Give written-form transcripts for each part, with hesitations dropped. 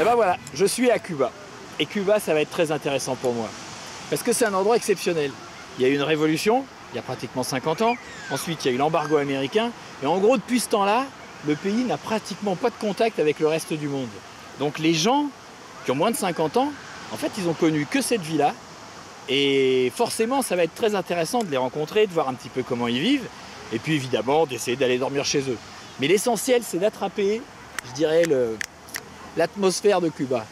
Et ben voilà, je suis à Cuba. Et Cuba, ça va être très intéressant pour moi. Parce que c'est un endroit exceptionnel. Il y a eu une révolution, il y a pratiquement 50 ans. Ensuite, il y a eu l'embargo américain. Et en gros, depuis ce temps-là, le pays n'a pratiquement pas de contact avec le reste du monde. Donc les gens qui ont moins de 50 ans, en fait, ils ont connu que cette vie-là. Et forcément, ça va être très intéressant de les rencontrer, de voir un petit peu comment ils vivent. Et puis évidemment, d'essayer d'aller dormir chez eux. Mais l'essentiel, c'est d'attraper, je dirais, l'atmosphère de Cuba.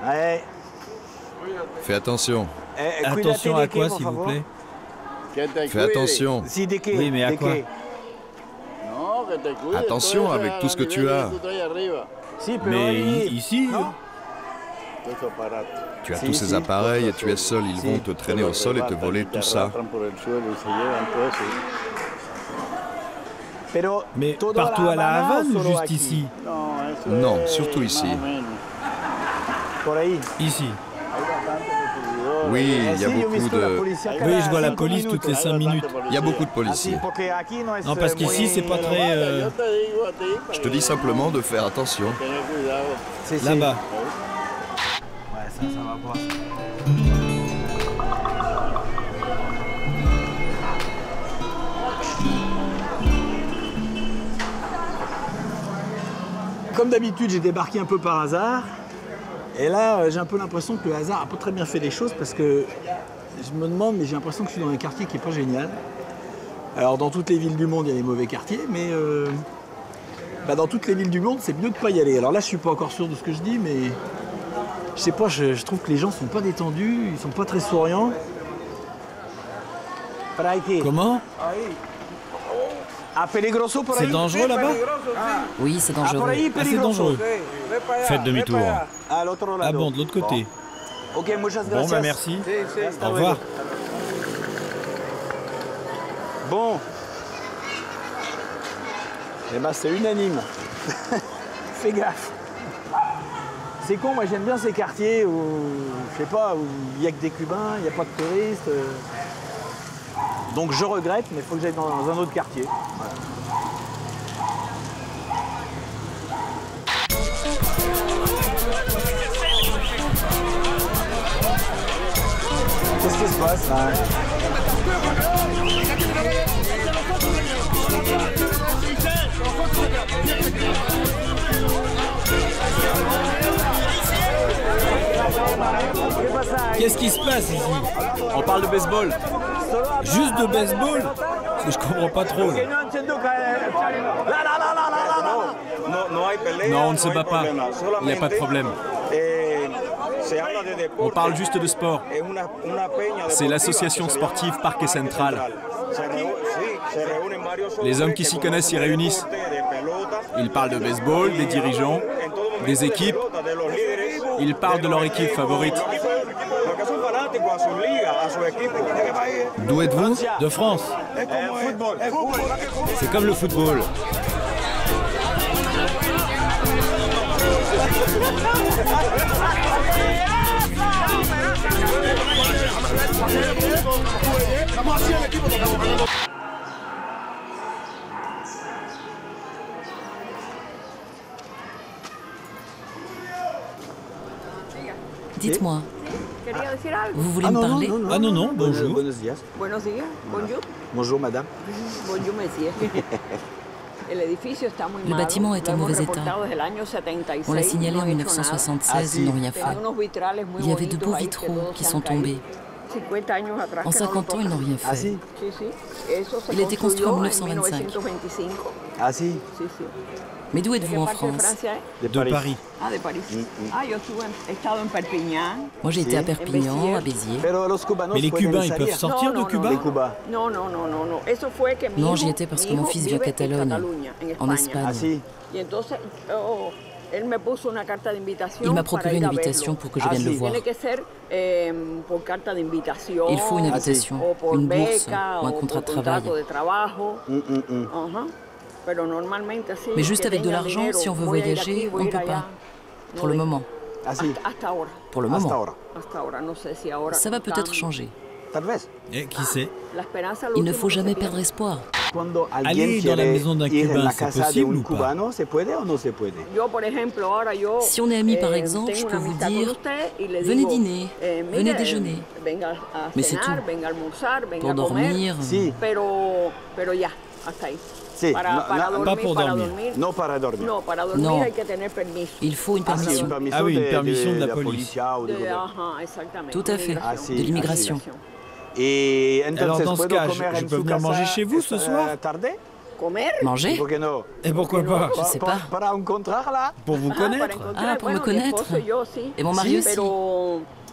Ouais. Fais attention. Attention à quoi, s'il vous plaît? Fais attention. Oui, mais à quoi? Attention avec tout ce que tu as. Mais ici? Tu as tous ces appareils et tu es seul. Ils vont te traîner au sol et te voler tout ça. Mais partout à La Havane ou juste ici? Non, surtout ici. Ici. Oui, il y a beaucoup de... Oui, je vois la police toutes les 5 minutes. Il y a beaucoup de policiers. Non, parce qu'ici, c'est pas très... Je te dis simplement de faire attention. Là-bas. Ouais, ça va pas. Comme d'habitude, j'ai débarqué un peu par hasard. Et là, j'ai un peu l'impression que le hasard a pas très bien fait les choses parce que je me demande, mais j'ai l'impression que je suis dans un quartier qui est pas génial. Alors, dans toutes les villes du monde, il y a des mauvais quartiers, mais dans toutes les villes du monde, c'est mieux de pas y aller. Alors là, je suis pas encore sûr de ce que je dis, mais je sais pas, je trouve que les gens sont pas détendus, ils sont pas très souriants. Comment? C'est dangereux là-bas? Oui, c'est dangereux. Ah, c'est dangereux. Faites demi-tour. Ah bon, de l'autre côté. Bon, bah merci. Au revoir. Bon. Eh ben, c'est unanime. Fais gaffe. C'est con, moi j'aime bien ces quartiers où, je sais pas, où il n'y a que des Cubains, il n'y a pas de touristes. Donc je regrette, mais il faut que j'aille dans un autre quartier. Voilà. Qu'est-ce qui se passe là? Qu'est-ce qui se passe ici? On parle de baseball. Juste de baseball? Je comprends pas trop. Non, on ne se bat pas. Il n'y a pas de problème. On parle juste de sport. C'est l'association sportive Parque Central. Les hommes qui s'y connaissent s'y réunissent. Ils parlent de baseball, des dirigeants, des équipes. Ils parlent de leur équipe favorite. D'où êtes-vous? De France. C'est comme le football. Dites-moi, vous voulez me parler? Ah non, non, bonjour. Buenos dias. Buenos días, bonjour. Bonjour madame. Bonjour, monsieur. Le bâtiment est en mauvais état. On l'a signalé en 1976, ils n'ont rien fait. Il y avait de beaux vitraux qui sont tombés. En 50 ans, ils n'ont rien Ah fait. si? Il a été construit en 1925. Ah si? Mais d'où êtes-vous en France? De De Paris. Ah, de París. Ah, yo he estado en Perpiñán. Moi, j'ai été à Perpignan, à Béziers. Mais les Cubains, ils peuvent sortir de Cuba? No, no, no, no, no. Eso fue que mi Non, hijo- j'y étais parce que mi mon hijo fils vit en vive en Catalogne, Cataluña, en en España. Ah Espagne. si? Y entonces, él me puso una carta de invitación. Il m'a para procuré ir une a invitation verlo. pour que je vienne le voir. Tiene que ser por carta de invitación. Il faut une invitation, o por une bourse beca, ou un o contrat de por contrato travail. de trabajo. Ajá. Pero normalmente sí, Mais juste que avec de tengan l'argent, dinero, si on veut voy a ir voyager, aquí, voy on a ne ir peut allá. pas. No Pour le vengo. moment. Ah si? Hasta ahora. Pour le Hasta moment. ahora. Hasta ahora. No sé si ahora. Ça va peut-être cambie. changer. Tal vez. Et qui sait? La esperanza al Il ne último faut que se jamais pierde. perdre espoir. Cuando Aller alguien dans la quiere maison d'un ir en Cubain, la c'est casa de possible un ou pas? cubano, ¿se puede o no se puede? Yo, por ejemplo, ahora yo, Si on est amis, par exemple, tengo je peux una vous amistad dire, con usted y le venez digo, dîner, mire, venez déjeuner. Venga a Mais c'est cenar, tout. venga a almorzar, venga Pour a comer. dormir. Sí. Pero ya, hasta ahí. Sí, Para dormir, pas pour para dormir. No para dormir. No, para dormir No. hay que tener permiso. Il faut une Ah, sí, permission. un permiso Ah oui, une permission de la la police. policía o del gobierno. Ajá, exactamente. Tout à fait. Inmigración. Ah, sí, De l'immigration. Y entonces, Alors, dans ce ¿puedo cas, comer je en peux su venir casa manger chez vous ce esta soir? tarde? Comer. Manger? ¿Por qué no? Et pourquoi pas? Je sais pas. Para encontrarla. Pour vous Para connaître? encontrar, Ah, pour me bueno, mi connaître. esposo y yo, sí. Et mon mari Sí, aussi. Pero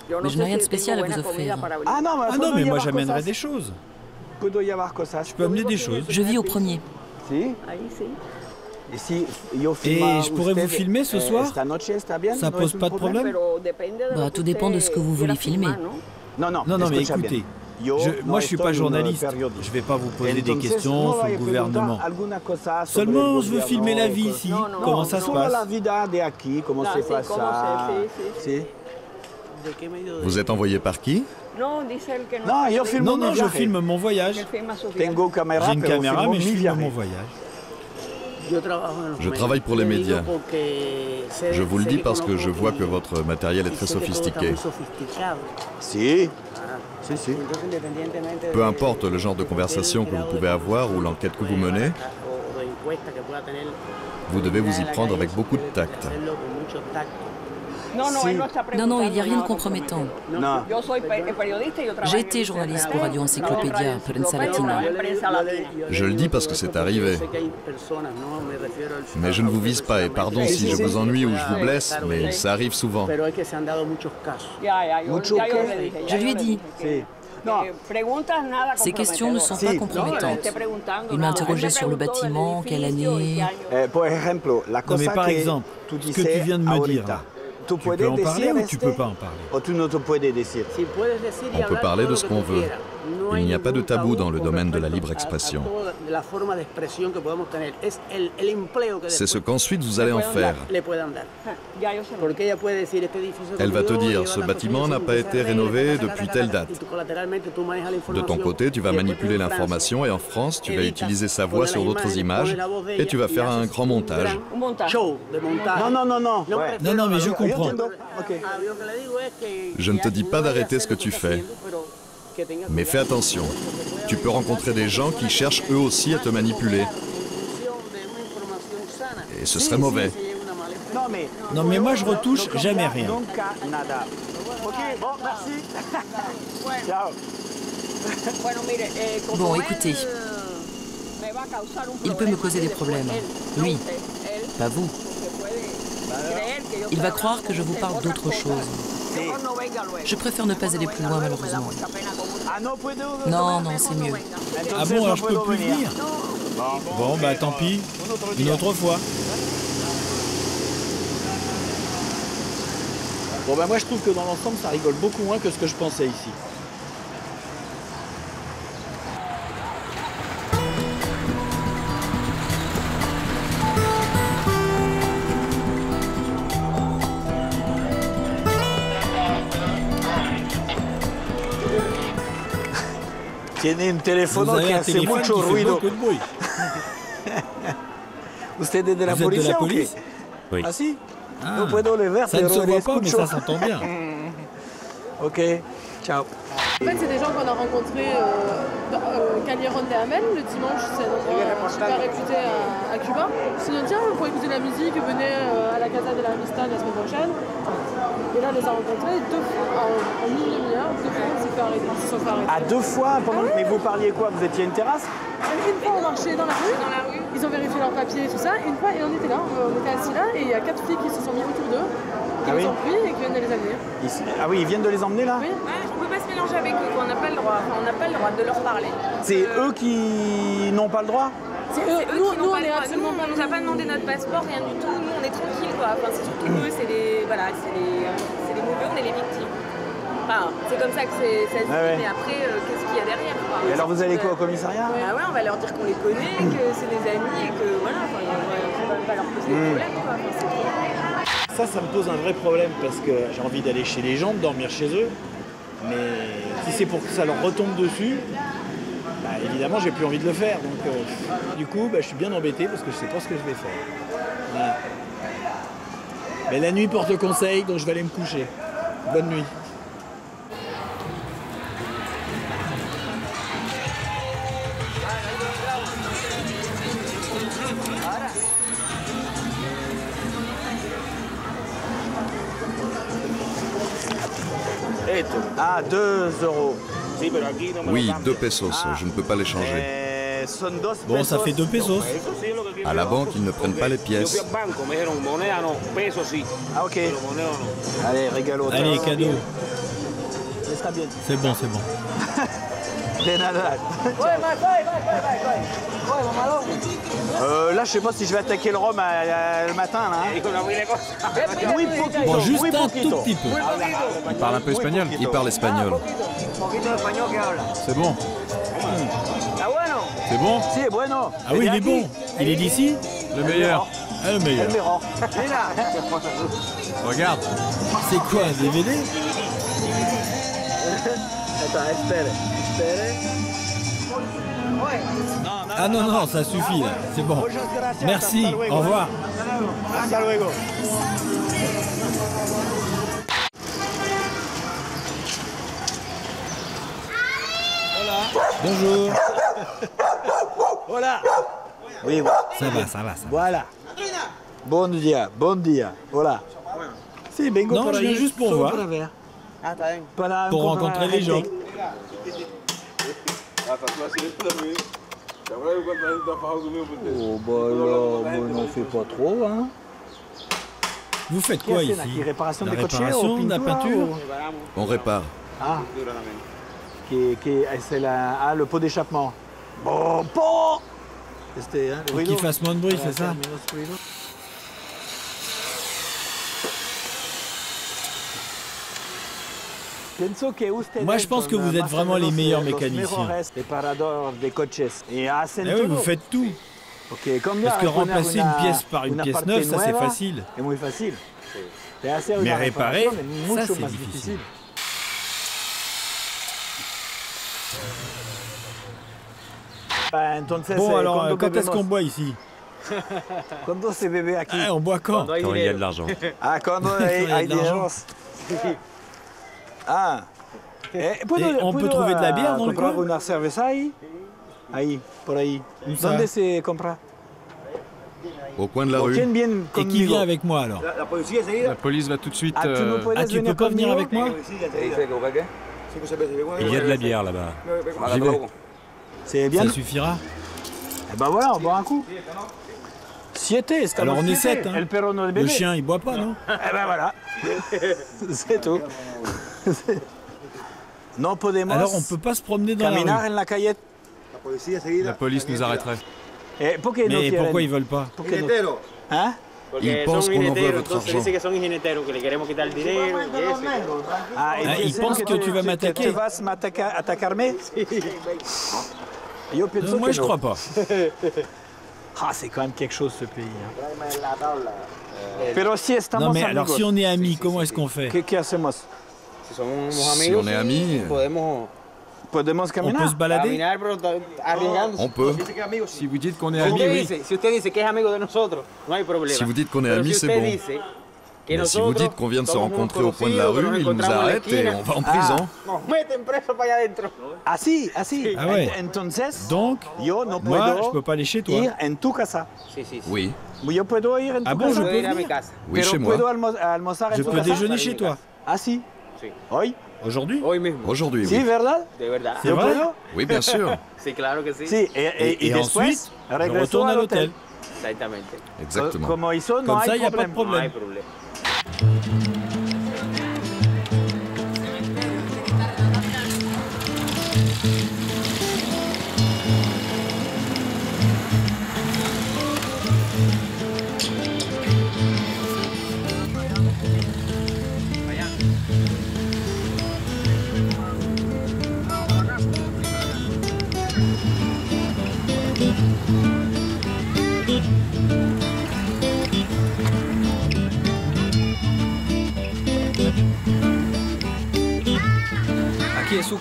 yo no Mais je sé n'ai rien de si tengo spécial à buena vous comida offrir. para abrir. Ah non, Ah non, mais moi j'amènerai des choses. Puedo llevar cosas. Je peux amener des choses. Je vis au premier. Sí. Ahí sí. Y si yo filmo a je pourrais usted, vous filmer ce soir? Esta noche está bien? Ça ¿No pose es un pas de problème? Pero depende de Bah, lo que tout dépend de ce que vous usted voulez quiera filmer. filmar, ¿no? Non, Non, mais escucha écoutez, bien. Yo moi no je suis estoy pas un journaliste. periodista. Je vais pas vous poser des Entonces, questions no sur vaya le a preguntar gouvernement. alguna cosa sobre Seulement, el je veux gobierno filmer la o vie cosas. ici. No, no, Comment no, ça se Solo la passe? vida de aquí, cómo Ah, se sí, pasa. cómo se- sí, Sí. Vous êtes envoyé par qui? No, dice él que no. No, yo filmo Non, non, mi je viaje. filme mon voyage. Él filma su viaje. Tengo caméra, J'ai une pero caméra, filmo mais je mi filme viaje. mon voyage. Je travaille pour les médias. Je vous le dis parce que je vois que votre matériel est très sophistiqué. Si. Si, si. Peu importe le genre de conversation que vous pouvez avoir ou l'enquête que vous menez, vous devez vous y prendre avec beaucoup de tact. No, no, Sí. él no está Non, non, il n'y a rien de preguntando compromettant. No. Yo soy periodista y yo trabajo J'ai en été journaliste pour Radio Radio Encyclopédia, Prensa Latina. Prensa Latina. Je le dis parce que c'est arrivé. Mais je ne vous vise pas et pardon si je vous ennuie ou je vous blesse, mais ça arrive souvent. Ya, Mucho ya yo que- le dije, Je ya lui yo ai le dit. dije. Si. No. Preguntas nada Ces questions ne sont pas Sí. compromettantes. Il m'a interrogé sur le bâtiment, quelle année. Por ejemplo, la Non, mais cosa par que exemple, tú ce que tu dices viens de me dire, ahorita, là, ¿tú tu puedes peux en parler decir ou tu peux este? pas en parler? O tú no te puedes decir? On peut parler de ce qu'on veut. Il n'y a pas de tabou dans le domaine de la libre expression. C'est ce qu'ensuite vous allez en faire. Ya yo se lo Elle va te dire, ce bâtiment n'a pas été rénové depuis telle date. De ton côté, tu vas manipuler l'information et en France, tu vas utiliser sa voix sur d'autres images et tu vas faire un grand montage. un montaje. No, no, no, no. Ouais. Non, non, mais je comprends. Entiendo. Ok. Je ne te dis pas d'arrêter ce que tu fais, mais fais attention. Tu peux rencontrer des gens qui cherchent eux aussi à te manipuler. Et ce serait mauvais. Non, mais moi je retouche jamais rien. Nunca nada. Ok, bon, merci. Ciao. Bueno, mire, como Bon, él écoutez, me va a causar un il peut me problema causer des después, problèmes. él, Lui, no usted, él, pas vous. que puede creer que yo Il va estoy croire hablando que je con vous usted parle de d'autre otras chose. cosas. Mejor no venga luego. Je préfère ne pas Mejor aller no plus venga loin, luego, me da malheureusement. mucha pena con usted. Ah, no puedo. Non, non, c'est mieux. Ah bon, alors je peux plus venir? Bon, bah tant pis. Une autre fois. Bon, ben moi je trouve que dans l'ensemble, ça rigole beaucoup moins que ce que je pensais ici. Tiene un Vous teléfono avez que un hace téléphone qui mucho fait ruido. beaucoup de bruit. ¿Usted es de la Vous êtes de policía la o qué? police? Oui. ¿Ah, sí? Ah, No puedo le ver, ça ne pero se le voit pas, mais escucho. ça s'entend bien. Ok, ciao. En fait, c'est des gens qu'on a rencontrés Callejon de Hamel le dimanche, c'est un endroit super réputé à Cuba. Ils se sont dit, tiens, pour écouter la musique, venez à la Casa de la Amistad la semaine prochaine. Et là, on les a rencontrés 2 fois, en une demi-heure, 2 fois, on s'est fait arrêter. Ils se sont fait arrêter. À 2 fois pendant... Mais vous parliez quoi? Vous étiez à une terrasse? Une fois, on marchait dans la rue, ils ont vérifié leurs papiers et tout ça. Et une fois, et on était là, on était assis là, et il y a 4 filles qui se sont mis autour d'eux, qui les ont pris et qui viennent de les amener. Ah oui, ils viennent de les emmener là? Oui. Ouais, on peut pas se mélanger avec eux, on n'a pas le droit. Enfin, on n'a pas le droit de leur parler. C'est eux qui n'ont pas le droit? C'est eux qui n'ont pas le droit. Nous, on nous a pas demandé notre passeport, rien du tout. Nous, on est tranquille, quoi. Enfin, c'est surtout eux, c'est les mauvais, on est les victimes. Enfin, c'est comme ça que ça se dit, mais après, qu'est-ce qu'il y a derrière, quoi. Et alors vous allez quoi, au commissariat? Ah ouais, on va leur dire qu'on les connaît, que c'est des amis et que voilà, enfin, on va pas leur poser de problème, quoi. Enfin, c'est trop... Ça me pose un vrai problème parce que j'ai envie d'aller chez les gens, de dormir chez eux. Mais si c'est pour que ça leur retombe dessus, bah, évidemment, j'ai plus envie de le faire. Donc, du coup, bah, je suis bien embêté parce que je sais pas ce que je vais faire. Voilà. Mais la nuit porte conseil, donc je vais aller me coucher. Bonne nuit. Ah, 2 euros. Oui, 2 pesos, je ne peux pas les changer. Bon, ça fait 2 pesos. À la banque, ils ne prennent pas les pièces. Ah, ok. Allez, régalo. Allez, cadeau. C'est bon, c'est bon. Là, je sais pas si je vais attaquer le rhum le matin, là. Oui, Bon, juste un tout petit peu. Il parle un peu espagnol? Il parle espagnol. C'est bon. C'est bon? Si, bueno. Ah oui, il est bon. Il est d'ici? Le meilleur. Ah, le meilleur. Regarde. C'est quoi, un DVD? Attends, espere. Ah non, non, ça suffit là. C'est bon. Merci, au revoir. Hasta luego. Bonjour. Voilà. Oui, oui. Ça va, ça va. Voilà. Bon dia, bon dia. Voilà. Si, vengo Non, por je ahí, viens juste pour solo voir. para ver. Para Pour rencontrer les gens. Oh, bah là, n'en fais pas trop, hein. Vous faites quoi ici? La réparation de la peinture? On répare. Ah. C'est le pot d'échappement. Bon, Pour qu'il fasse moins de bruit, c'est ça? Moi, je pense que vous êtes vraiment les meilleurs mécaniciens. Ah oui, vous faites tout. Parce que remplacer une pièce par une pièce neuve, ça c'est facile. Mais réparer, ça c'est difficile. Bon, alors, quand est-ce qu'on boit ici? Ah, on boit quand? Quand il y a de l'argent. Ah, quand il y a de l'argent. Ah. On peut trouver de la bière dans le coin? Una cerveza ahí? Ahí, por ahí. ¿Dónde se compra? Au coin de la rue. Et qui vient avec moi alors? La police va tout de suite... Ah, tu peux pas venir avec moi? Il y a de la bière là-bas. J'y vais. C'est bien? Ça suffira? Eh ben voilà, on boit un coup. Alors on est 7, hein. Le chien, il boit pas, non? Eh ben voilà. C'est tout. Non podemos. Alors on peut pas se promener dans la rue. En la calle. La police nous arrêterait. Mais pourquoi ils veulent pas? Hein? Ils pensent qu'on en veut votre argent. Ah, ils pensent que tu vas m'attaquer. Tu vas m'attaquer? Moi je crois pas. Ah, c'est quand même quelque chose ce pays. Non mais alors si on est amis, comment est-ce qu'on fait? ¿Qué hacemos? Si on est amis, Podemos On caminar? peut se balader? on peut. Si vous dites qu'on est amis, oui. Si vous dites qu'on est amis, c'est bon. Mais si vous dites qu'on vient de se rencontrer au coin de la rue, il nous arrête et on va en prison. Ah si, ah si. Ah ouais. Donc, moi, je peux pas aller chez toi. Oui. Ah bon, je peux venir? Oui, chez moi. Je peux déjeuner chez toi. Ah si. Aujourd'hui? Aujourd'hui, Si, oui. verdad? C'est vrai? Oui, bien sûr. Si, Et ensuite, je retourne à l'hôtel. Exactement. Comme ça, il n'y a pas de problème.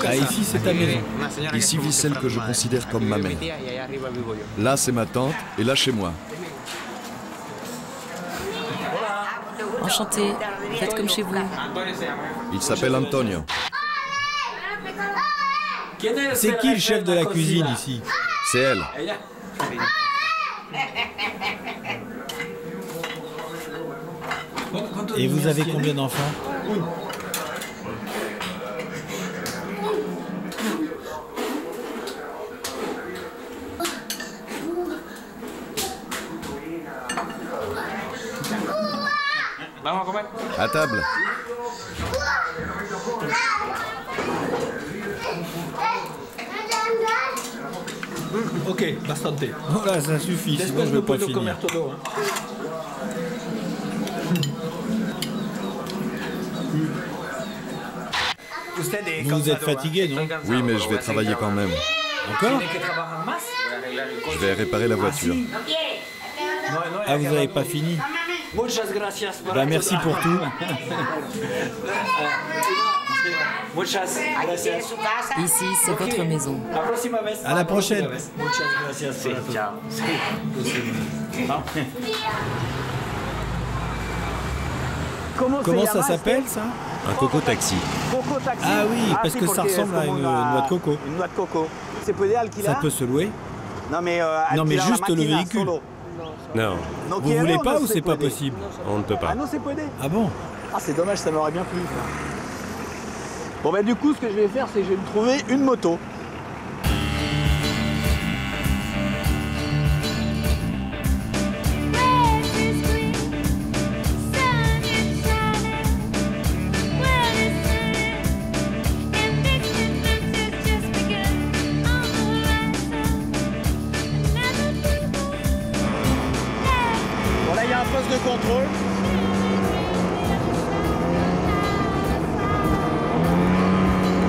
Ah, ici, c'est ta maison. Ici vit celle que je considère comme ma mère. Là, c'est ma tante, et là, chez moi. Enchanté, faites comme chez vous. Il s'appelle Antonio. C'est qui le chef de la cuisine ici? C'est elle. Et vous avez combien d'enfants? À table. Ok, bastante. Voilà, ça suffit, sinon je ne vais pas finir. Vous êtes fatigué, non? Oui, mais je vais travailler quand même. Encore? Je vais réparer la voiture. Ah, vous n'avez pas fini? Bah, merci pour tout. Ici, c'est votre maison. À la prochaine. Comment ça s'appelle, ça? Un coco taxi. Ah oui, parce que ça ressemble à une noix de coco. Une noix de coco. Ça peut se louer? Non, mais juste le véhicule. Non, Vous voulez pas ou c'est pas possible? on ne peut pas. Ah bon? Ah, c'est dommage, ça m'aurait bien plu. Bon, bah, du coup, ce que je vais faire, c'est que je vais me trouver une moto. Bon, là, il y a un poste de contrôle.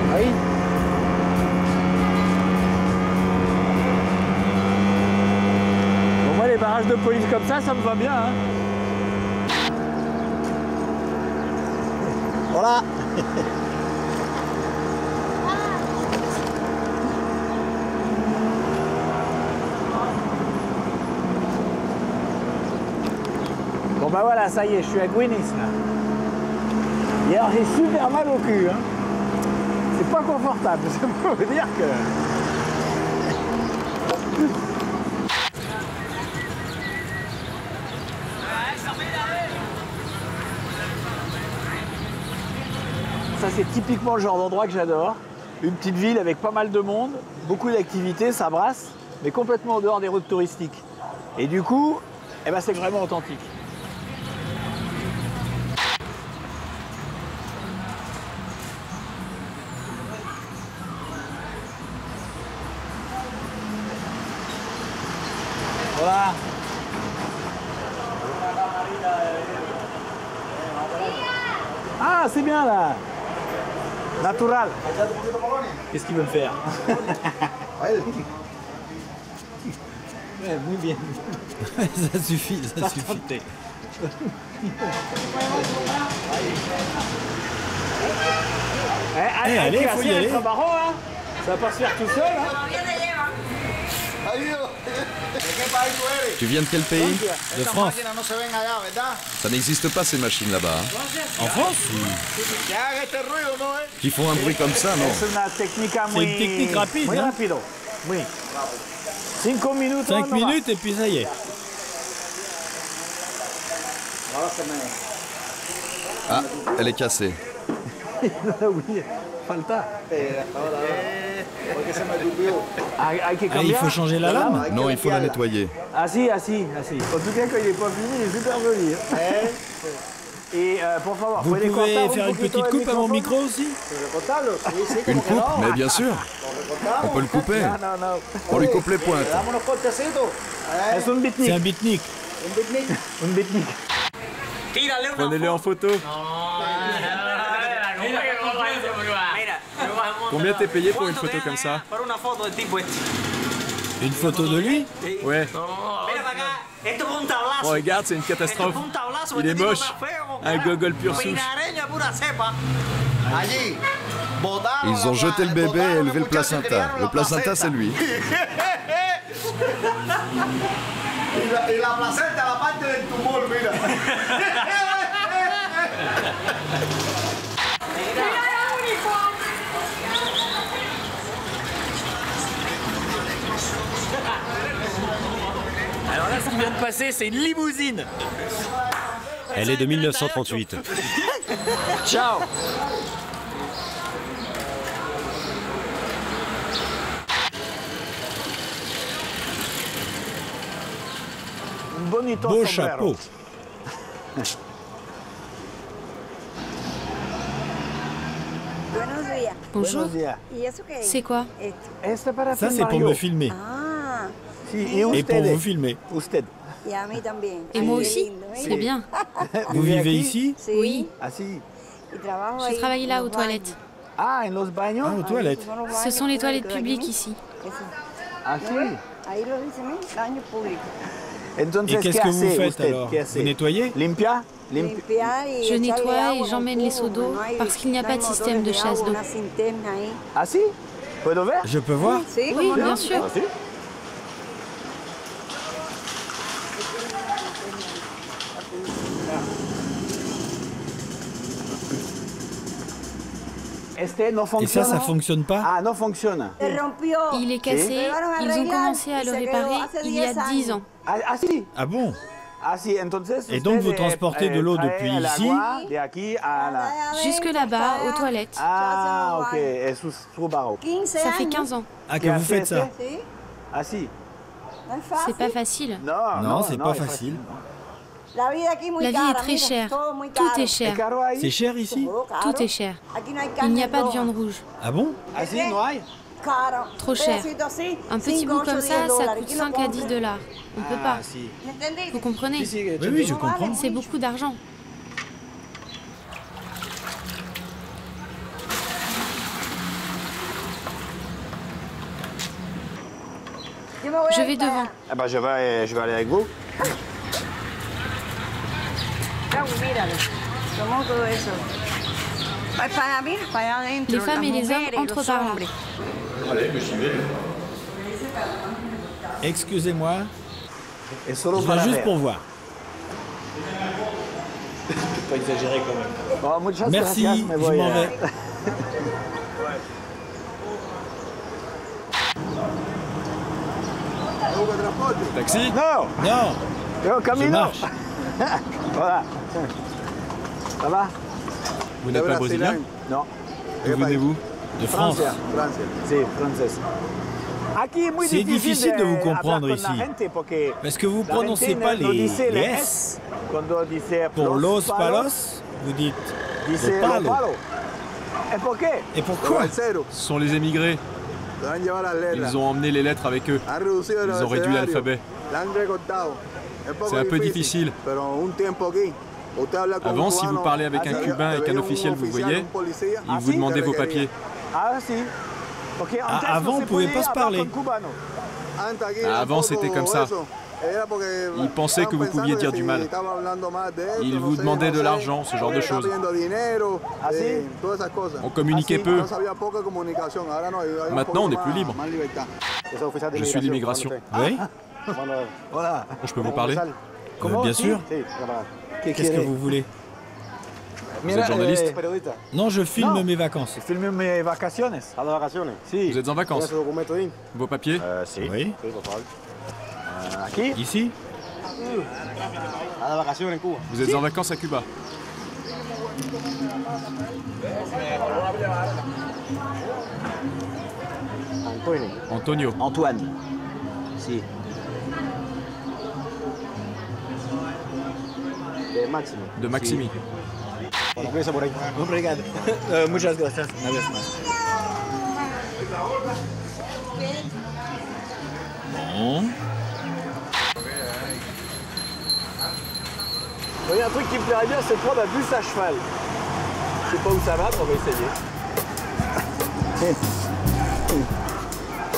Ah oui. Bon, moi, les barrages de police comme ça me va bien. Hein. Voilà. Bon bah voilà, ça y est, je suis à Güenes là. Et alors j'ai super mal au cul. Hein. C'est pas confortable, ça peut vous dire que... Ça c'est typiquement le genre d'endroit que j'adore. Une petite ville avec pas mal de monde, beaucoup d'activités, ça brasse, mais complètement en dehors des routes touristiques. Et du coup, eh ben, c'est vraiment authentique. Voilà. Ah, c'est bien là. Natural. Qu'est-ce qu'il veut me faire? Ouais, muy bien. Ça suffit, ça suffit. Allez, faut y aller. Marrant, hein. Ça va pas se faire tout seul. Hein. Tu viens de quel pays? De France. Ça n'existe pas ces machines là-bas. Hein. En France? Qui font un bruit comme ça, non? C'est une technique rapide. Muy Hein? rápido. Oui. 5 minutes. 5 minutes et puis ça y est. Ah, elle est cassée. Oui, falta. Ah, il faut changer la lame? Non, il faut la nettoyer. Así. En tout cas, quand il n'est pas fini, il est super joli. Et por favor, Vous pouvez faire une petite coupe à mon micro aussi? Une coupe? Mais bien sûr. On peut le couper. On lui coupe les pointes. C'est un beatnik. Un beatnik. Prenez-le en photo. Combien t'es payé pour une photo comme ça? Une photo de lui? Ouais. Oh, regarde, c'est une catastrophe. Il est moche. Un gogol pure souche. Ils ont jeté le bébé et élevé le placenta. Le placenta, c'est lui. Y la placenta, la parte del tumor, mira. Alors là, ce qui vient de passer, c'est une limousine. Elle est de 1938. Ciao. Beau chapeau. Bonjour. C'est quoi? Ça, c'est pour me filmer. Et pour vous filmer. Et moi aussi? C'est bien. Vous vivez ici? Oui. Je travaille là, aux toilettes. Ah, aux toilettes. Ce sont les toilettes publiques ici. Et qu'est-ce que vous faites alors? Vous nettoyez? Je nettoie et j'emmène les seaux d'eau parce qu'il n'y a pas de système de chasse d'eau. Je peux voir? Oui, bien sûr. Et ça fonctionne pas? Ah, non fonctionne. Il est cassé. Ils ont commencé à le réparer il y a 10 ans. Ah bon? Et donc vous transportez de l'eau depuis ici jusque là-bas, aux toilettes. Ah, ok. Ça fait 15 ans. Ah, que vous faites ça? C'est pas facile. Non, c'est pas facile. La vie est très chère. Tout est cher. C'est cher ici? Tout est cher. Il n'y a pas de viande rouge. Ah bon? Trop cher. Un petit bout comme ça coûte 5 à 10 $. On peut pas. Vous comprenez? Oui, je comprends. C'est beaucoup d'argent. Je vais devant. Ah bah, je vais aller avec vous. Les femmes et les hommes entrent par là. Allez, mais j'y vais. Excusez-moi. Je viens juste pour voir. Pas exagéré quand même. Merci, je m'en vais. Taxi? Non. Non. Je marche. Voilà. Ça va? Vous n'êtes pas brésilien? Non. D'où venez-vous? De France. Si, française. C'est difficile de vous comprendre ici. Parce que vous ne prononcez pas les S. Pour los palos, vous dites le palo. Et pourquoi? Ce sont les émigrés. Ils ont emmené les lettres avec eux. Ils ont réduit l'alphabet. C'est un peu difficile. Avant, si vous parlez avec un Cubain et qu'un officiel vous voyait, il vous demandait vos papiers. Avant, on ne pouvait pas se parler. Avant, c'était comme ça. Ils pensaient que vous pouviez dire du mal. Ils vous demandaient de l'argent, ce genre de choses. On communiquait peu. Maintenant, on est plus libre. Je suis d'immigration. Oui. Voilà. Je peux vous parler? Bien sûr. Qu'est-ce que vous voulez? Vous êtes journaliste? Non, je filme mes vacances. Filme mes vacaciones. Si. Vous êtes en vacances? Vos papiers? Oui. Ici? Vous êtes en vacances à Cuba? Antonio. Antoine. Si. De Maximi. Obrigado. Muchas gracias. Una vez más. Bon. Il y a un truc qui me plairait bien, c'est de prendre un bus à cheval. Je sais pas où ça va, mais on va essayer.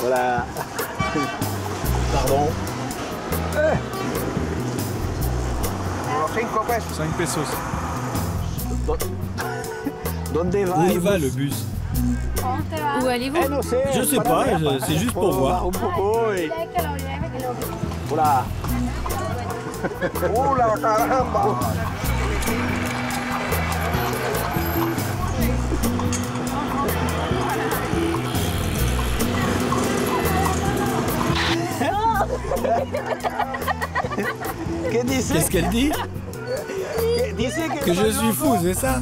Voilà. Pardon. 5 pesos. Où il va le bus? Où allez-vous? Je sais pas, c'est juste pour voir. Voilà. ¡Hola, caramba! Qu'est-ce qu'elle dit? Que je suis fou, c'est ça?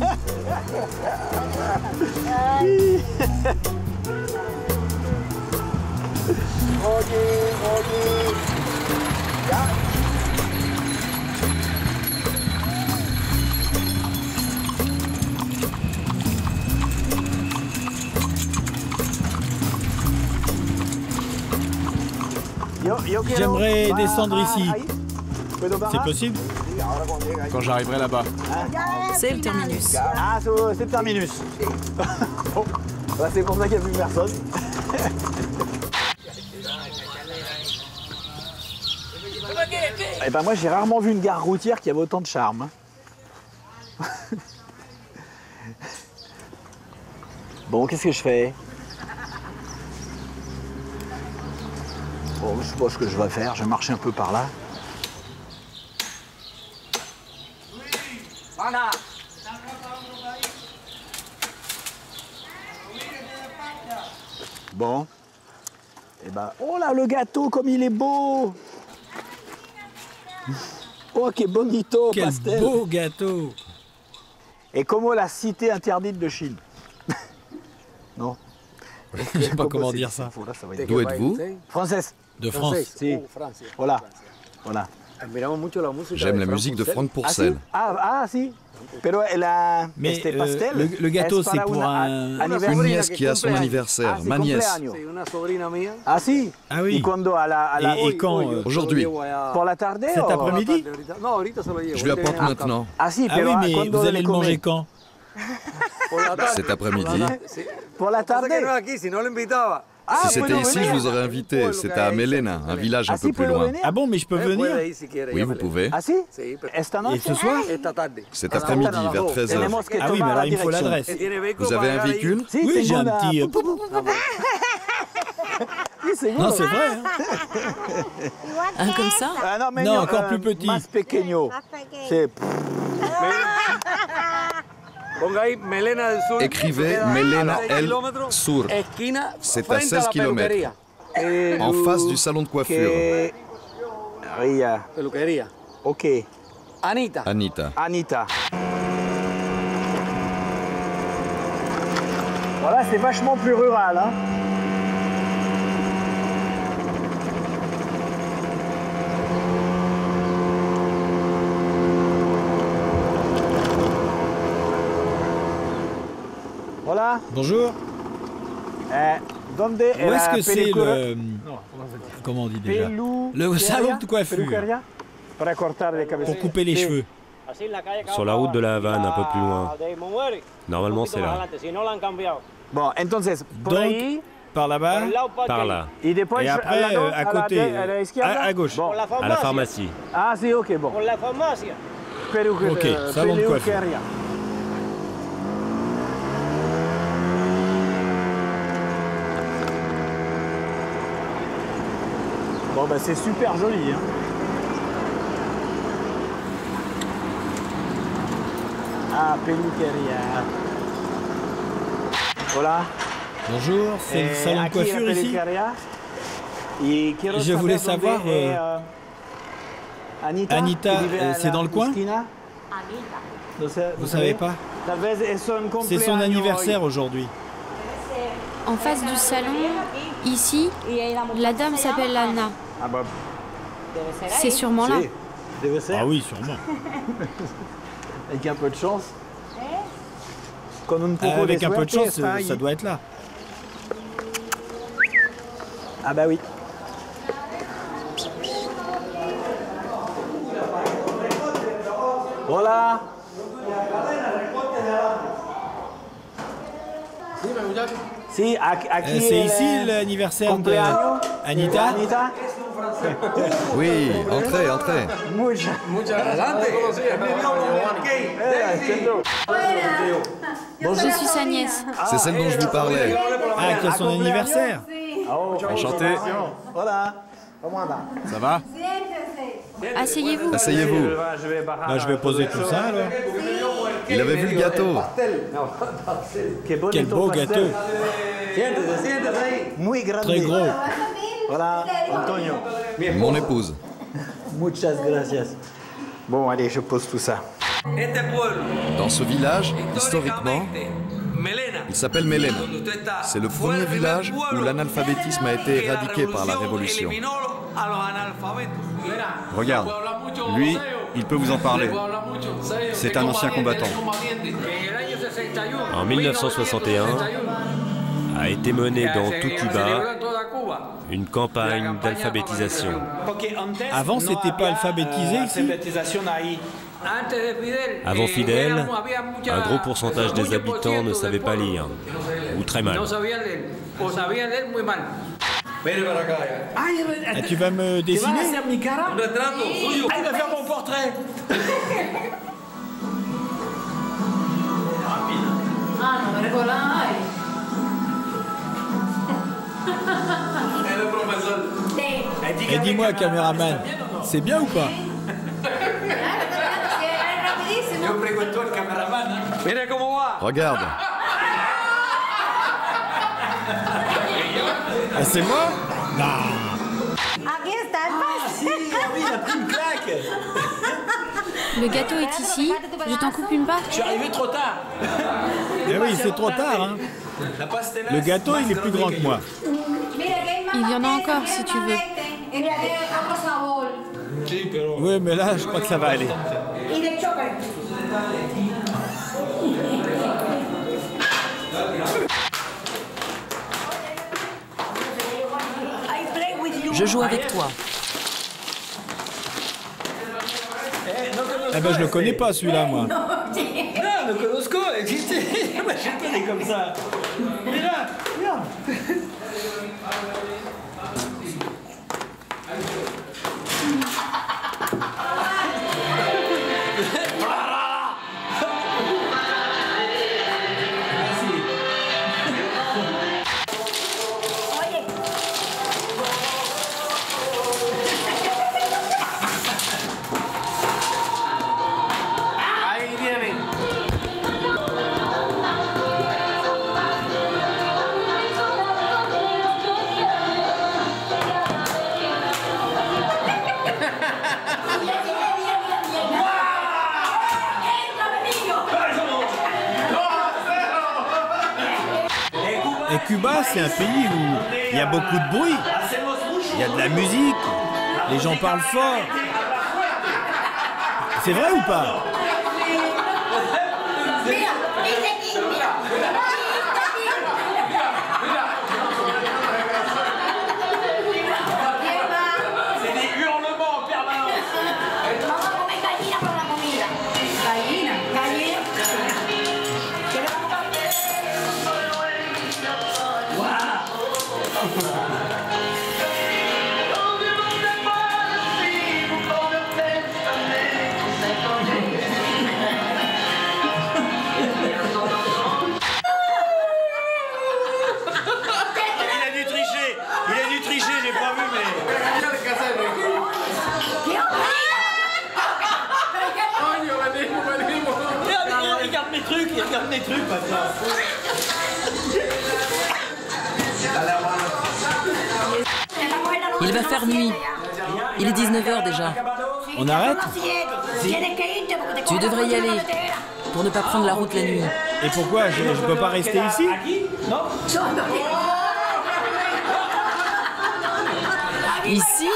J'aimerais descendre ici. C'est possible? Quand j'arriverai là-bas. C'est le terminus. Ah, c'est le terminus. Bon, bah, c'est pour ça qu'il n'y a plus personne. Eh ben moi, j'ai rarement vu une gare routière qui avait autant de charme. Bon, qu'est-ce que je fais? Bon, je sais pas ce que je vais faire. Je vais marcher un peu par là. Bon. Et ben, oh là, le gâteau, comme il est beau! Oh, que bonito, quel pastel! Beau gâteau! Et comme la cité interdite de Chine. Non. Je sais pas comment dire ça. D'où êtes-vous? Française. De France. Si. Voilà. Voilà. J'aime la musique de Franck Pourcel. Ah, si. Pero la, mais pastel, le gâteau, c'est pour une nièce qui a son anniversaire, ma nièce. Ah si? Ah oui. Et quand aujourd'hui? Pour la tarde? Cet après-midi? Je lui apporte maintenant. Ah si, ah oui, mais vous allez le manger quand? Cet après-midi. Pour la tarde? Si c'était ici, je vous aurais invité. C'est à Melena, un village un peu plus loin. Ah bon, mais je peux venir? Oui, vous pouvez. Ah si? Et ce soir? Cet après-midi, vers 13h. Ah oui, mais alors il me faut l'adresse. Vous avez un véhicule? Oui, j'ai un petit... Non, c'est vrai. Un comme ça? Non, encore plus petit. C'est... Écrivez Melena El Sur. C'est à 16 km. En face du salon de coiffure. Ok. Anita. Voilà, c'est vachement plus rural, hein. Voilà. Bonjour. Où est-ce que c'est le... Comment on dit déjà? Le salon de coiffure. Pour couper les cheveux. Sur la route de la Havane, un peu plus loin. Normalement, c'est là. Bon, entonces, donc, par là-bas? Par là. Et après, à côté, à gauche. À la pharmacie. Ah, si, ok, bon. Ok, salon de coiffure. Bon, bah c'est super joli. Hein. Ah, peluqueria. Voilà. Bonjour, c'est le salon de coiffure ici. Je voulais savoir, Anita, c'est dans le coin? Vous savez pas? C'est son anniversaire aujourd'hui. En face du salon, ici, la dame s'appelle Anna. C'est sûrement là. Ah oui, sûrement. Avec un peu de chance. Avec un peu de chance, ça doit être là. Ah bah oui. Voilà. Si, c'est ici l'anniversaire d'Anita? Oui, entrez, entrez. Je suis sa nièce. C'est celle dont je vous parlais. Ah, qui a son anniversaire. Enchanté. Voilà. Ça va? Asseyez-vous. Asseyez-vous. Bah, je vais poser tout ça alors. Il avait vu le gâteau. Quel beau gâteau. Très gros. Voilà, Antonio. Mon épouse. Muchas gracias. Bon, allez, je pose tout ça. Dans ce village, historiquement, il s'appelle Melena. C'est le premier village où l'analphabétisme a été éradiqué par la Révolution. Regarde, lui, il peut vous en parler. C'est un ancien combattant. En 1961, a été menée dans tout Cuba une campagne d'alphabétisation. Avant, c'était pas alphabétisé ici? Avant Fidel, un gros pourcentage des habitants ne savaient pas lire, ou très mal. Ah, tu vas me dessiner? Ah, il va faire mon portrait. Et dis-moi, caméraman, c'est bien ou pas? Regarde. Ah, c'est moi? Non. Si, oui, il a pris une claque. Le gâteau est ici. Je t'en coupe une part. Je suis arrivé trop tard. Eh oui, c'est trop tard. Hein. Le gâteau, il est plus grand que moi. Il y en a encore si tu veux. Oui, mais là, je crois que ça va aller. Je joue avec toi. Eh ben, je le connais pas celui-là, moi. Non, le conosco, existe. Ma chérie, elle est comme ça. Mira, regarde. Et Cuba, c'est un pays où il y a beaucoup de bruit. Il y a de la musique. Les gens parlent fort. C'est vrai ou pas? C'est des hurlements en permanence. faire nuit. Il est 19h déjà. On arrête? Tu devrais y aller, pour ne pas prendre la route la nuit. Et pourquoi? Je ne peux pas rester ici? Ici?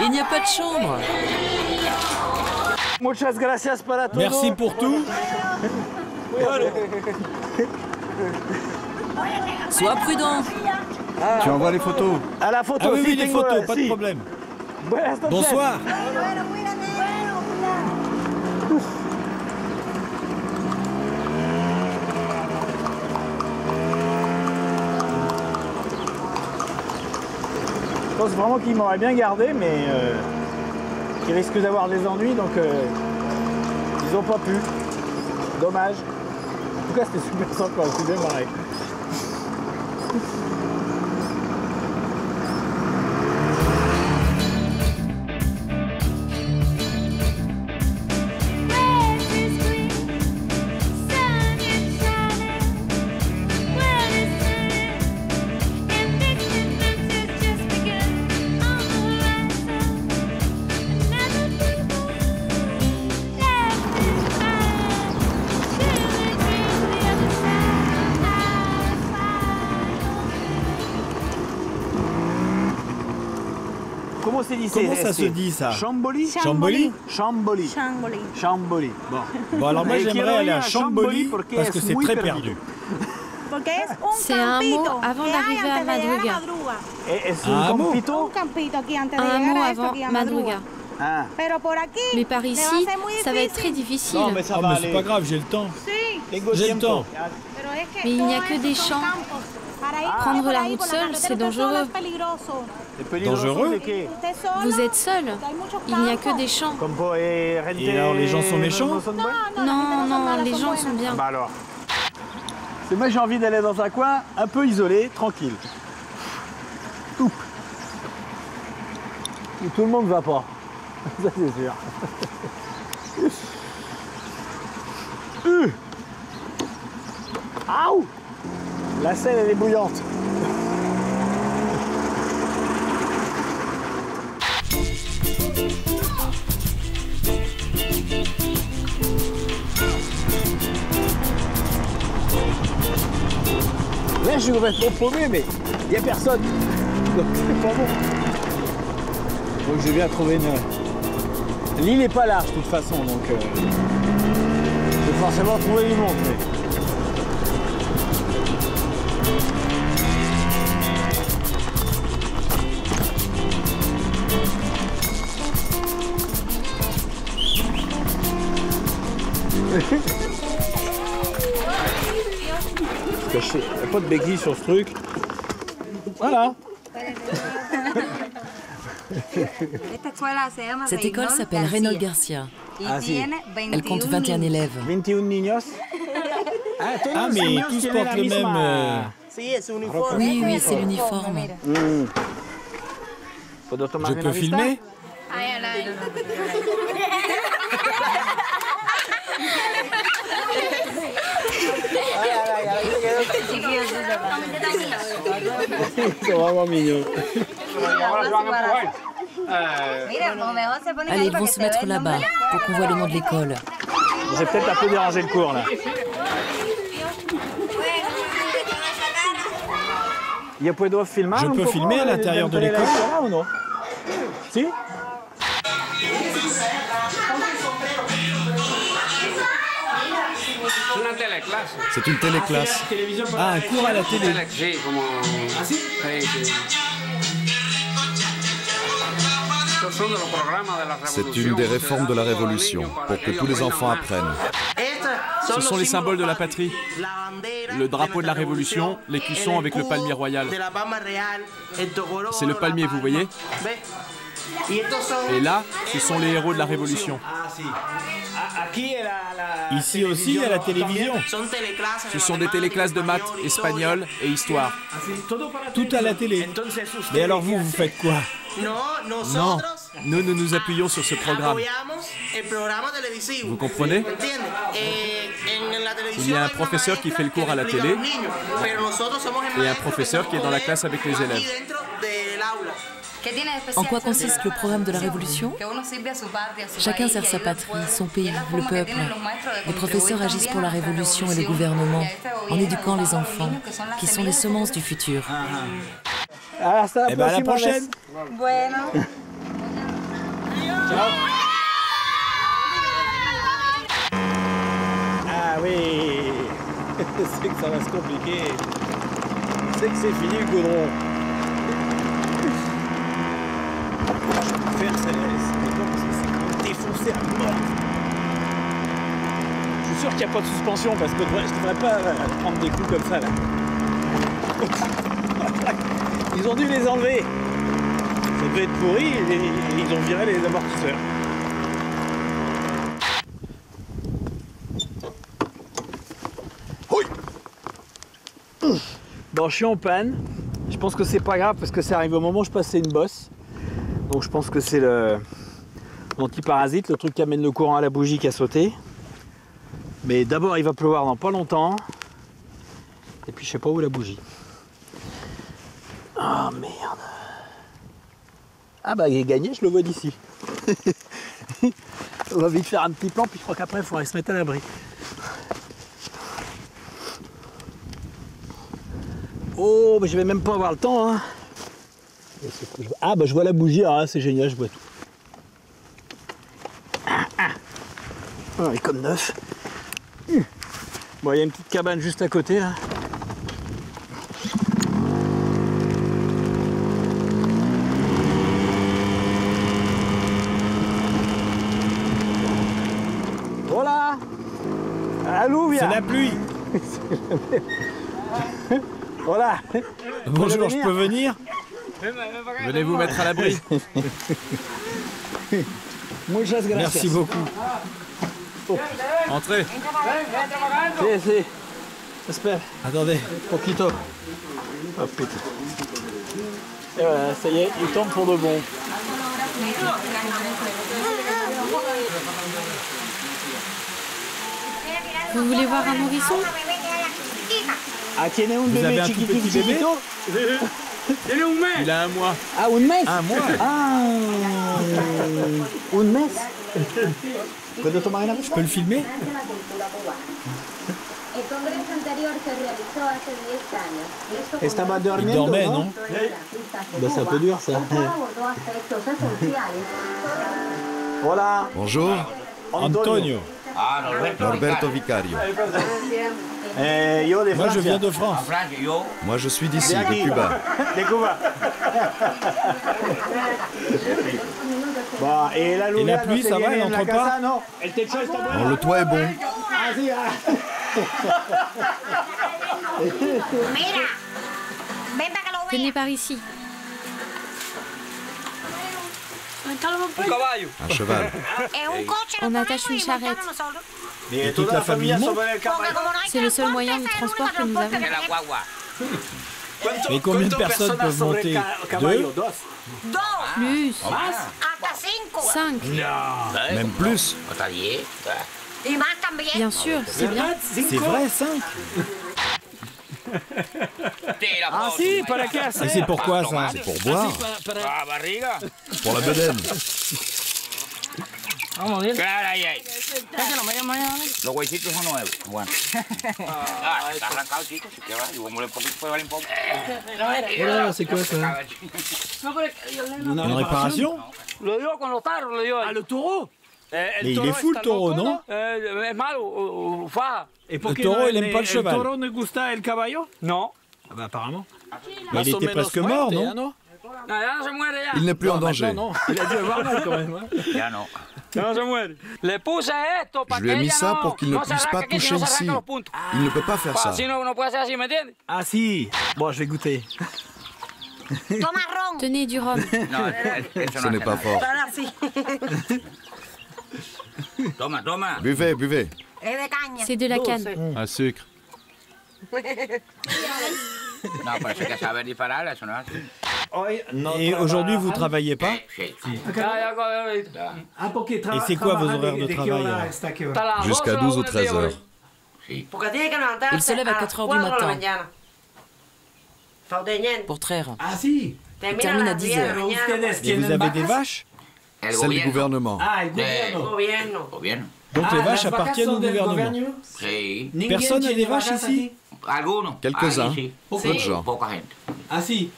Il n'y a pas de chambre. Merci pour tout. Sois prudent. Tu envoies les photos? À la photo, ah oui, les photos, pas de problème. Bonsoir. Je pense vraiment qu'ils m'auraient bien gardé, mais ils risquent d'avoir des ennuis, donc ils n'ont pas pu. Dommage. En tout cas, c'était super sympa, c'est bien marré. Comment ça se dit ça? Chamboli? Chamboli? Chamboli. Chamboli. Bon, alors moi j'aimerais aller à Chamboli parce que c'est très perdu. C'est un mot avant d'arriver à Madruga. Un mot? Un mot avant Madruga. Mais par ici, ça va être très difficile. Non, mais ça va aller. C'est pas grave, j'ai le temps. J'ai le temps. Mais il n'y a que des champs. Prendre la route seule, c'est dangereux. Dangereux? Vous êtes seul. Il n'y a que des champs. Et alors les gens sont méchants? Non, non, les gens sont bien. Bah alors. Moi j'ai envie d'aller dans un coin un peu isolé, tranquille. Où tout le monde ne va pas. Ça c'est sûr. Aouh! La selle elle est bouillante. Là je suis complètement paumé mais il n'y a personne. Donc c'est pas bon. Donc je viens trouver une... L'île n'est pas large de toute façon donc je vais forcément trouver du monde. Mais... Caché. Il n'y a pas de béquille sur ce truc. Voilà. Cette école s'appelle Reynold Garcia. Ah, si. Elle compte 21 élèves. 21 niños. Ah, mais tous portent le même... Oui, oui, c'est l'uniforme. Je peux filmer? C'est vraiment mignon. Allez, ils vont se mettre là-bas pour qu'on voit le nom de l'école. J'ai peut-être un peu dérangé le cours là. Je peux filmer à l'intérieur de l'école ou non? Si? C'est une téléclasse. Ah, un cours à la télé. C'est une des réformes de la Révolution, pour que tous les enfants apprennent. Ce sont les symboles de la patrie. Le drapeau de la Révolution, l'écusson avec le palmier royal. C'est le palmier, vous voyez? Et là, ce sont les héros de la Révolution. Ici aussi, il y a la télévision. Ce sont des téléclasses de maths, espagnol et histoire. Tout à la télé. Mais alors vous, vous faites quoi? Non, nous nous appuyons sur ce programme. Vous comprenez? Il y a un professeur qui fait le cours à la télé et un professeur qui est dans la classe avec les élèves. En quoi consiste le programme de la Révolution? Chacun sert sa patrie, son pays, le peuple. Les professeurs agissent pour la Révolution et le gouvernement, en éduquant les enfants, qui sont les semences du futur. À la prochaine. Ciao. Ah oui, c'est que ça va se compliquer. C'est que c'est fini le goudron. Faire ça, c'est défoncé à mort. Je suis sûr qu'il n'y a pas de suspension parce que je ne devrais pas prendre des coups comme ça là. Ils ont dû les enlever. Ça devait être pourri et ils ont viré les amortisseurs. Bon, je suis en panne. Je pense que c'est pas grave parce que ça arrive au moment où je passais une bosse. Donc je pense que c'est l'antiparasite, le truc qui amène le courant à la bougie qui a sauté. Mais d'abord il va pleuvoir dans pas longtemps. Et puis je sais pas où est la bougie. Oh merde. Ah bah il est gagné, je le vois d'ici. On va vite faire un petit plan, puis je crois qu'après il faudrait se mettre à l'abri. Oh, mais je vais même pas avoir le temps. Hein. Ah, bah je vois la bougie, ah, c'est génial, je vois tout. Oh, il est comme neuf. Bon, il y a une petite cabane juste à côté là. Voilà. Allô, viens. C'est la pluie. Voilà. Bonjour, je peux venir? Venez vous mettre à l'abri. Merci beaucoup. Oh. Entrez. Sí. Espera. Attendez. Poquito. Oh putain. Et voilà, ça y est, il tombe pour de bon. Vous voulez voir un nourrisson? Ah, tiene un Vous bébé avez un tout petit bébé? Il a un mois. Ah, un mes? Un mois? Ah, un mes? Je peux le filmer? Il dormait, non? Ben, c'est un peu dur, ça. Voilà. Bonjour, Antonio. Norberto Vicario. Moi, je viens de France. Moi, je suis d'ici, de Cuba. De Cuba. Bon, et la pluie, ça va, elle n'entre pas? Bon, le toit est bon. Venez par ici. Un cheval. On attache une charrette. Et toute la famille monte? C'est le seul moyen de transport que nous avons. Et combien de personnes peuvent monter? 2? Plus. 5. Même plus. Bien sûr, c'est bien. C'est vrai, 5? Ah si, pas la casse. Et c'est pourquoi ça? C'est pour boire. Pour la bedaine. Los huesitos son nuevos. Bueno. Está arrancado, chicos. Si quieres, y un poquito puede valer un poco. Voilà, c'est quoi ça? Une réparation? Ah, le taureau? Mais il est fou le taureau, non? Et le taureau, il aime pas le cheval. Le taureau ne gusta el caballo? Non. Ah bah apparemment. Mais il était presque mort, non? Il n'est plus en danger. Non, il a dû avoir mal quand même. Ya no. Je lui ai mis ça pour qu'il ne puisse pas toucher ici. Il ne peut pas faire ça. Ah si. Bon, je vais goûter. Tenez du rhum. Ce n'est pas fort. Toma. Buvez, buvez. C'est de la canne. Un sucre. No, pero si que saber disparar, eso no es así. Et aujourd'hui, vous travaillez pas? Sí. Et c'est quoi vos horaires de travail alors? Jusqu'à 12 ou 13 heures. Il se lève à 4 heures du matin pour traire. Ah si. Il termine à 10 heures. Et vous avez des vaches? Celle du gouvernement. Ah, le gouvernement. Donc les vaches appartiennent au gouvernement. Personne n'a des vaches ici? Quelques-uns, peu de gens. Ah si.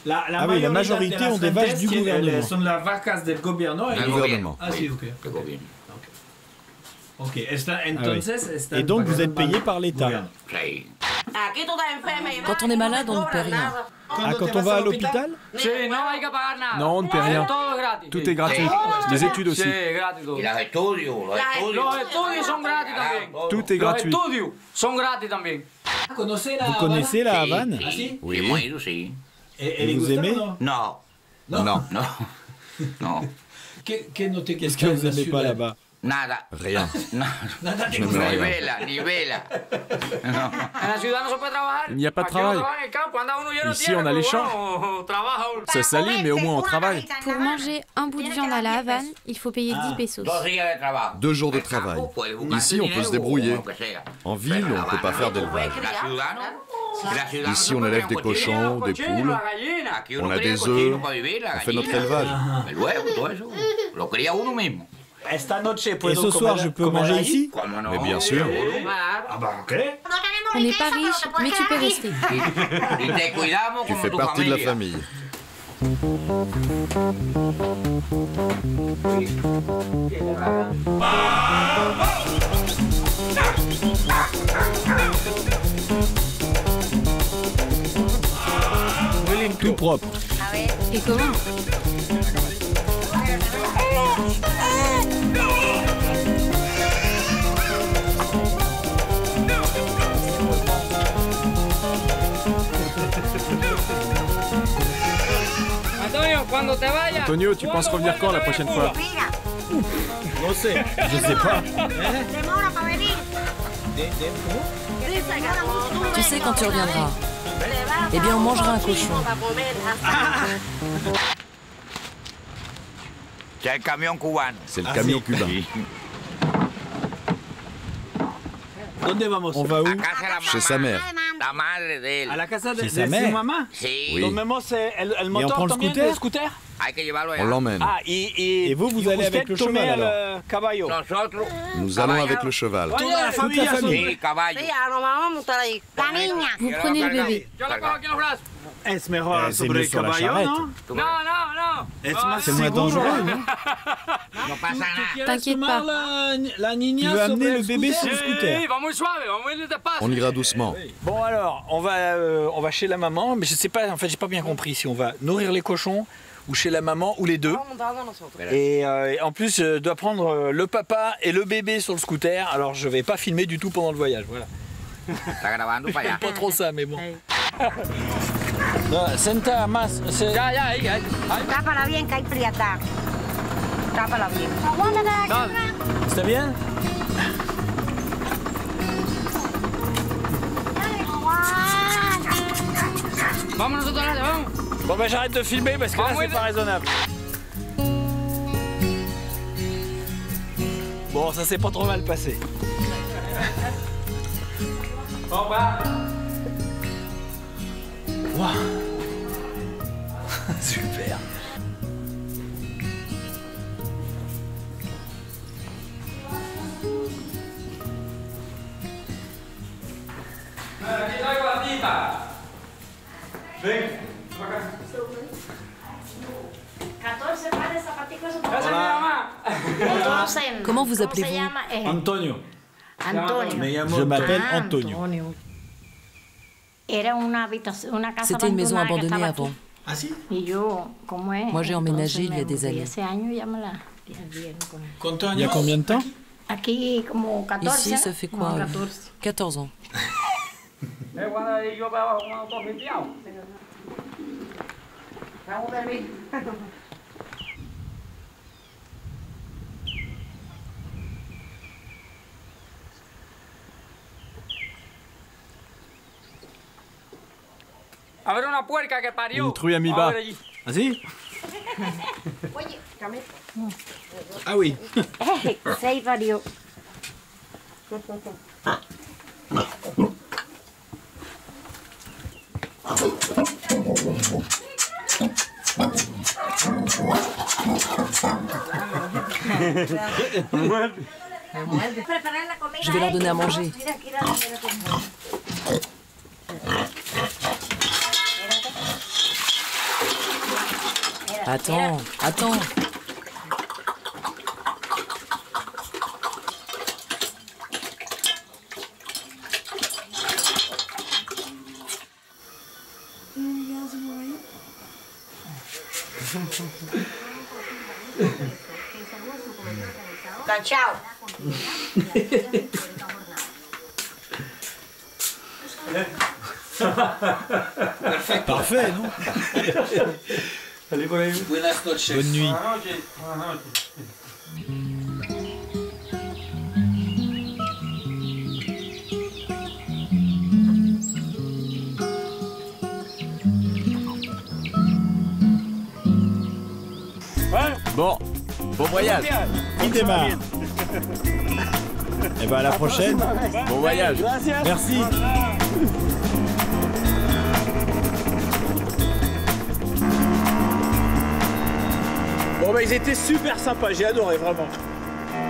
Ah oui, la majorité ont des vaches du gouvernement. Du gouvernement. Ah si, ok. Ok. Et donc vous êtes payé par l'État. Quand on est malade, on ne paie rien. Ah, quand on va à l'hôpital? Non, on ne paie rien. Tout est gratuit. Les études aussi. Tout est gratuit. Vous connaissez la Havane? Oui. Et vous aimez? Non. Non. Qu'est-ce que vous n'aimez pas là-bas? Rien. Je n'aime rien. Il n'y a pas de travail. Ici, on a les champs. Ça salit, mais au moins on travaille. Pour manger un bout de viande à la Havane, il faut payer 10 pesos. 2 jours de travail. Ici, on peut se débrouiller. En ville, on ne peut pas faire d'élevage. Ici, on élève des cochons, des poules. On a des œufs. On fait notre élevage. Et ce soir, je peux manger ici? Mais bien sûr. Ah bah ok. On n'est pas riche, mais tu peux rester. Tu fais partie de la famille. Tout propre. Et comment? Antonio, tu penses revenir quand la prochaine fois? Je sais pas. Tu sais quand tu reviendras. Eh bien, on mangera un cochon. C'est le camion cubain. C'est le camion cubain. On va où? Chez sa mère. À la casa de sa mère? Oui. Et on prend le scooter? On l'emmène. Et vous allez avec le cheval alors? Nous allons avec le cheval. Toute la famille. Vous prenez le bébé. C'est mieux sur la charrette. C'est moins dangereux, non? T'inquiète pas. Tu veux amener le bébé sur le scooter? On ira doucement. Bon alors, on va chez la maman, mais je sais pas, en fait j'ai pas bien compris si on va nourrir les cochons ou chez la maman ou les deux. Et en plus je dois prendre le papa et le bébé sur le scooter, alors je vais pas filmer du tout pendant le voyage, voilà. J'aime pas trop ça, mais bon. Senta más. Tápala bien que hay prieta. Tápala bien. ¿Está bien? Bon ben j'arrête de filmer parce que là c'est pas raisonnable. Bon ça s'est pas trop mal passé. Wow. Super. Comment vous appelez-vous? Antonio. Antonio. Je m'appelle Antonio. C'était une maison abandonnée avant. Ah si? Moi j'ai emménagé il y a des années. Il y a combien de temps? Ici, ça fait quoi? 14 ans. Une truie à mi-bas. Vas-y. Ah oui. Je vais leur donner à manger. Attends, attends. Ciao. Parfait, non? Bonne nuit. Bon, bon voyage. Qui démarre? Et ben à la prochaine. Bon voyage. Merci. Bon bah ils étaient super sympas, j'ai adoré vraiment.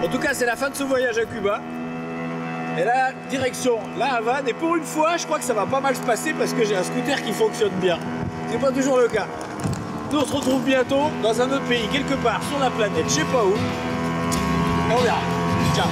En tout cas c'est la fin de ce voyage à Cuba. Et là, direction La Havane. Et pour une fois, je crois que ça va pas mal se passer parce que j'ai un scooter qui fonctionne bien. C'est pas toujours le cas. Nous on se retrouve bientôt dans un autre pays, quelque part sur la planète, je sais pas où. Et on verra. Ciao.